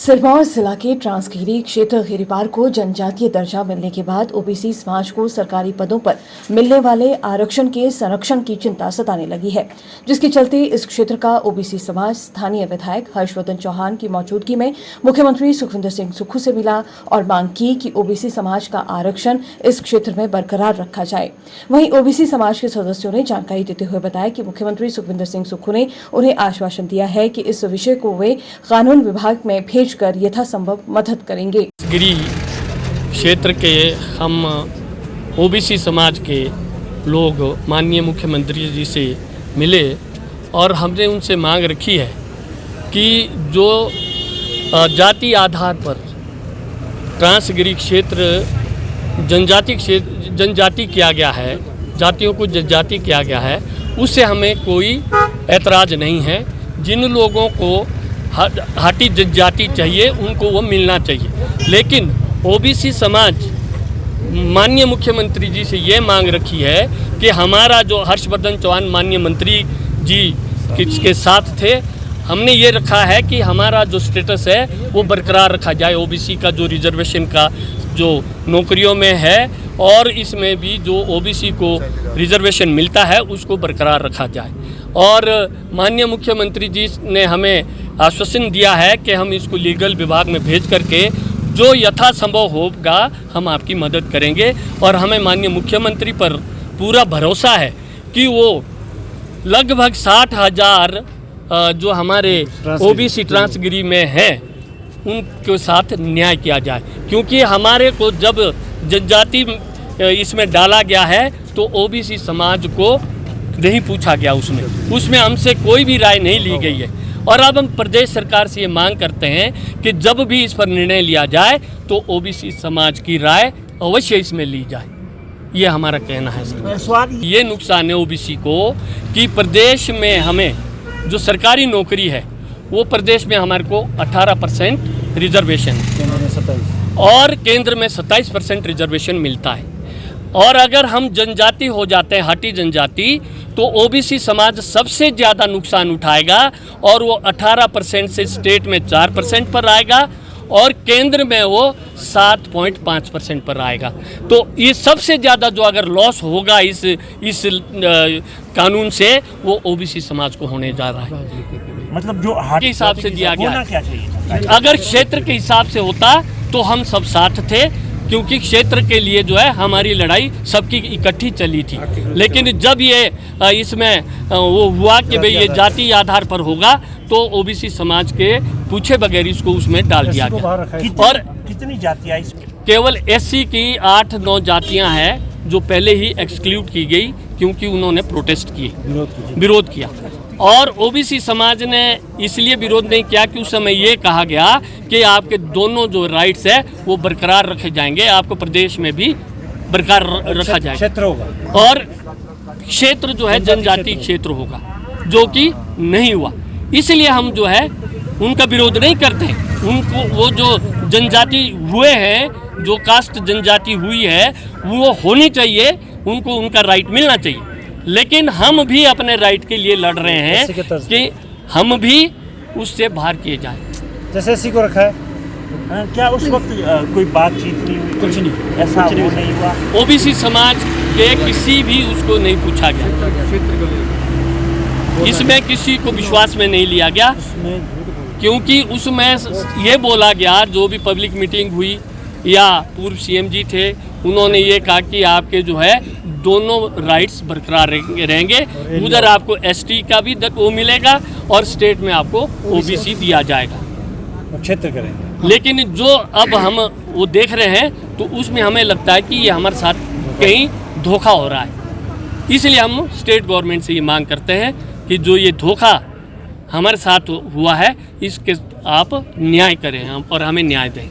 सिरमौर जिला के ट्रांसगिरी क्षेत्र गिरिपार को जनजातीय दर्जा मिलने के बाद ओबीसी समाज को सरकारी पदों पर मिलने वाले आरक्षण के संरक्षण की चिंता सताने लगी है, जिसके चलते इस क्षेत्र का ओबीसी समाज स्थानीय विधायक हर्षवर्धन चौहान की मौजूदगी में मुख्यमंत्री सुखविंदर सिंह सुक्खू से मिला और मांग की कि ओबीसी समाज का आरक्षण इस क्षेत्र में बरकरार रखा जाए। वहीं ओबीसी समाज के सदस्यों ने जानकारी देते हुए बताया कि मुख्यमंत्री सुखविंदर सिंह सुक्खू ने उन्हें आश्वासन दिया है कि इस विषय को वे कानून विभाग में कर यथासंभव मदद करेंगे। गिरी क्षेत्र के हम ओबीसी समाज के लोग माननीय मुख्यमंत्री जी से मिले और हमने उनसे मांग रखी है कि जो जाति आधार पर ट्रांसगिरी क्षेत्र जनजाति किया गया है, जातियों को जनजाति किया गया है, उससे हमें कोई ऐतराज़ नहीं है। जिन लोगों को हाटी जनजाति चाहिए उनको वो मिलना चाहिए, लेकिन ओबीसी समाज माननीय मुख्यमंत्री जी से ये मांग रखी है कि हमारा जो हर्षवर्धन चौहान माननीय मंत्री जी के साथ थे, हमने ये रखा है कि हमारा जो स्टेटस है वो बरकरार रखा जाए। ओबीसी का जो रिजर्वेशन का जो नौकरियों में है और इसमें भी जो ओबीसी को रिजर्वेशन मिलता है उसको बरकरार रखा जाए। और माननीय मुख्यमंत्री जी ने हमें आश्वासन दिया है कि हम इसको लीगल विभाग में भेज करके जो यथासंभव होगा हम आपकी मदद करेंगे। और हमें माननीय मुख्यमंत्री पर पूरा भरोसा है कि वो लगभग 60,000 जो हमारे ओबीसी ट्रांसगिरी में हैं उनके साथ न्याय किया जाए, क्योंकि हमारे को जब जनजाति इसमें डाला गया है तो ओबीसी समाज को नहीं पूछा गया, उसमें हमसे कोई भी राय नहीं ली गई है। और अब हम प्रदेश सरकार से ये मांग करते हैं कि जब भी इस पर निर्णय लिया जाए तो ओबीसी समाज की राय अवश्य इसमें ली जाए, ये हमारा कहना है सर। ये नुकसान है ओबीसी को कि प्रदेश में हमें जो सरकारी नौकरी है वो प्रदेश में हमारे को 18% रिजर्वेशन और केंद्र में 27% रिजर्वेशन मिलता है। और अगर हम जनजाति हो जाते हैं, हाटी जनजाति, तो ओबीसी समाज सबसे ज़्यादा नुकसान उठाएगा और वो 18% से स्टेट में 4% पर आएगा और केंद्र में वो 7.5% पर आएगा। तो ये सबसे ज़्यादा जो अगर लॉस होगा इस कानून से वो ओबीसी समाज को होने जा रहा है। मतलब जो के हिसाब से दिया गया है, अगर क्षेत्र के हिसाब से होता तो हम सब साथ थे, क्योंकि क्षेत्र के लिए जो है हमारी लड़ाई सबकी इकट्ठी चली थी। लेकिन जब ये इसमें वो हुआ कि भाई ये जाति आधार पर होगा तो ओबीसी समाज के पूछे बगैर इसको उसमें डाल दिया गया। और कितनी जातियाँ इसमें? केवल एससी की 8-9 जातियाँ हैं जो पहले ही एक्सक्लूड की गई क्योंकि उन्होंने प्रोटेस्ट किए, विरोध किया। और ओबीसी समाज ने इसलिए विरोध नहीं किया कि उस समय ये कहा गया कि आपके दोनों जो राइट्स है वो बरकरार रखे जाएंगे, आपको प्रदेश में भी बरकरार रखा जाएगा, क्षेत्र होगा और क्षेत्र जो है जनजाति क्षेत्र होगा, जो कि नहीं हुआ। इसलिए हम जो है उनका विरोध नहीं करते। उनको वो जो जनजाति हुए हैं, जो कास्ट जनजाति हुई है वो होनी चाहिए, उनको उनका राइट मिलना चाहिए। लेकिन हम भी अपने राइट के लिए लड़ रहे हैं कि हम भी उससे बाहर किए जाएं। जैसे एससी को रखा है, क्या उस वक्त कोई बातचीत नहीं हुई? कुछ नहीं, ऐसा नहीं हुआ। ओबीसी समाज के किसी भी उसको नहीं पूछा गया, इसमें किसी को विश्वास में नहीं लिया गया, क्योंकि उसमें ये बोला गया, जो भी पब्लिक मीटिंग हुई या पूर्व सीएम जी थे उन्होंने ये कहा कि आपके जो है दोनों राइट्स बरकरार रहेंगे, उधर आपको एसटी का भी वो मिलेगा और स्टेट में आपको ओबीसी दिया जाएगा, क्षेत्र करेंगे। लेकिन जो अब हम वो देख रहे हैं तो उसमें हमें लगता है कि ये हमारे साथ कहीं धोखा हो रहा है। इसलिए हम स्टेट गवर्नमेंट से ये मांग करते हैं कि जो ये धोखा हमारे साथ हुआ है इसके आप न्याय करें और हमें न्याय दें।